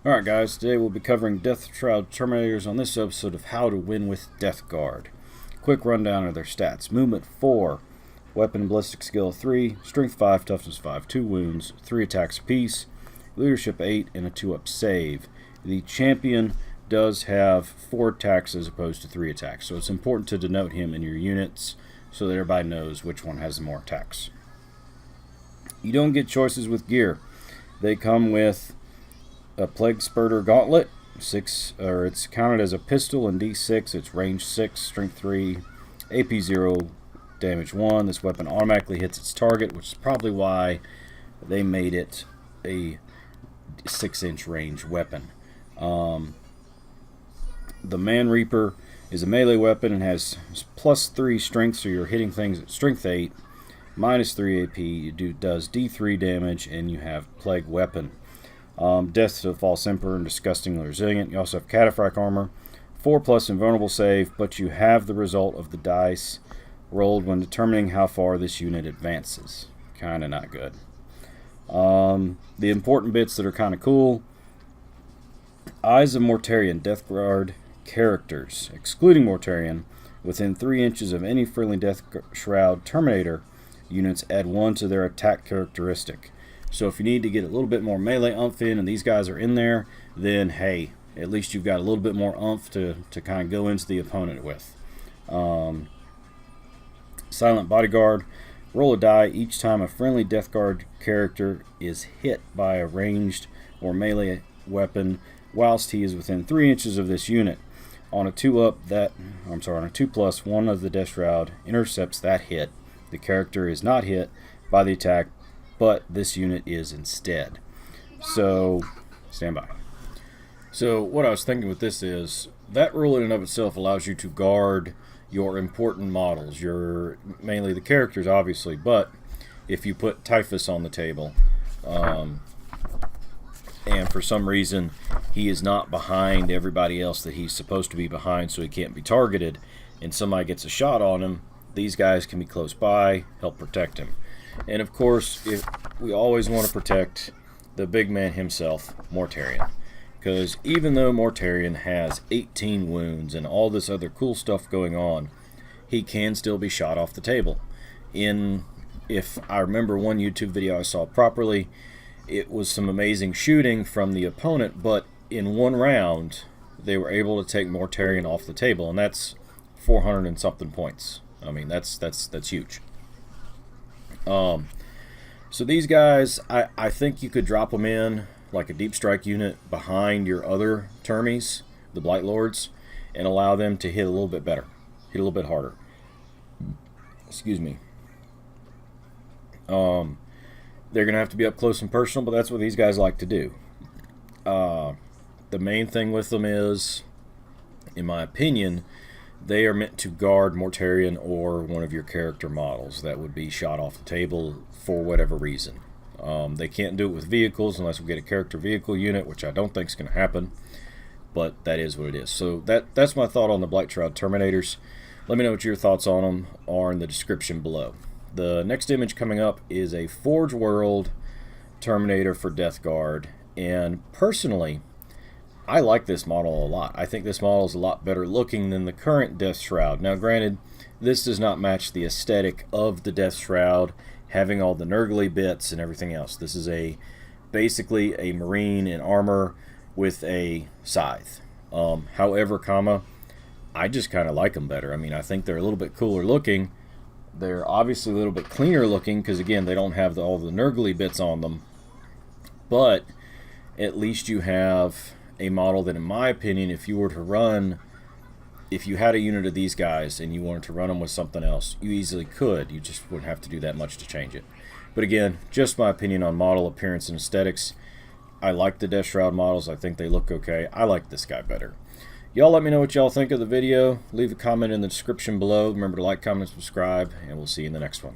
Alright guys, today we'll be covering Deathshroud Terminators on this episode of How to Win with Death Guard. Quick rundown of their stats. Movement 4, Weapon and Ballistic Skill 3, Strength 5, Toughness 5, 2 wounds, 3 attacks apiece, Leadership 8, and a 2-up save. The champion does have 4 attacks as opposed to 3 attacks, so it's important to denote him in your units so that everybody knows which one has the more attacks. You don't get choices with gear. They come with a Plague Spurter Gauntlet, it's counted as a pistol and D6. It's range 6, strength 3, AP 0, damage 1. This weapon automatically hits its target, which is probably why they made it a 6-inch range weapon. The Man Reaper is a melee weapon and has plus 3 strength, so you're hitting things at strength 8, minus 3 AP. Does D3 damage, and you have Plague Weapon. Death to the False Emperor and Disgustingly Resilient. You also have Cataphract Armor, 4+ Invulnerable Save, but you have the result of the dice rolled when determining how far this unit advances. Kinda not good. The important bits that are kinda cool: Eyes of Mortarion, Death Guard characters, excluding Mortarion, within 3 inches of any friendly Deathshroud Terminator units add 1 to their attack characteristic. So if you need to get a little bit more melee oomph in and these guys are in there, then hey, at least you've got a little bit more oomph to kind of go into the opponent with. Silent Bodyguard. Roll a die each time a friendly Death Guard character is hit by a ranged or melee weapon whilst he is within 3 inches of this unit. On a 2+, one of the Deathshroud intercepts that hit. The character is not hit by the attack, but this unit is instead. So, stand by. So, what I was thinking with this is, that rule in and of itself allows you to guard your important models, mainly the characters, obviously, but if you put Typhus on the table, and for some reason he is not behind everybody else that he's supposed to be behind, so he can't be targeted, and somebody gets a shot on him, these guys can be close by, help protect him. And of course, we always want to protect the big man himself, Mortarion. Because even though Mortarion has 18 wounds and all this other cool stuff going on, he can still be shot off the table. If I remember one YouTube video I saw properly, it was some amazing shooting from the opponent, but in one round, they were able to take Mortarion off the table, and that's 400 and something points. I mean, that's huge. So these guys, I think you could drop them in like a deep strike unit behind your other Termies, the Blight Lords, and allow them to hit a little bit better, hit a little bit harder. Excuse me. They're gonna have to be up close and personal, but that's what these guys like to do. The main thing with them is, in my opinion, they are meant to guard Mortarion or one of your character models that would be shot off the table for whatever reason. They can't do it with vehicles unless we get a character vehicle unit, which I don't think is going to happen, but that is what it is. So that's my thought on the Deathshroud Terminators. Let me know what your thoughts on them are in the description below. The next image coming up is a Forge World Terminator for Death Guard, and personally, I like this model a lot. I think this model is a lot better looking than the current Deathshroud. Now granted, this does not match the aesthetic of the Deathshroud, having all the nurgly bits and everything else. This is basically a Marine in armor with a scythe. However, I just kind of like them better. I mean, I think they're a little bit cooler looking. They're obviously a little bit cleaner looking because, again, they don't have all the nurgly bits on them. But at least you have a model that, in my opinion, if you had a unit of these guys and you wanted to run them with something else, you easily could. You just wouldn't have to do that much to change it. But again, just my opinion on model appearance and aesthetics. I like the Deathshroud models. I think they look okay. I like this guy better. Y'all let me know what y'all think of the video. Leave a comment in the description below. Remember to like, comment, and subscribe, and we'll see you in the next one.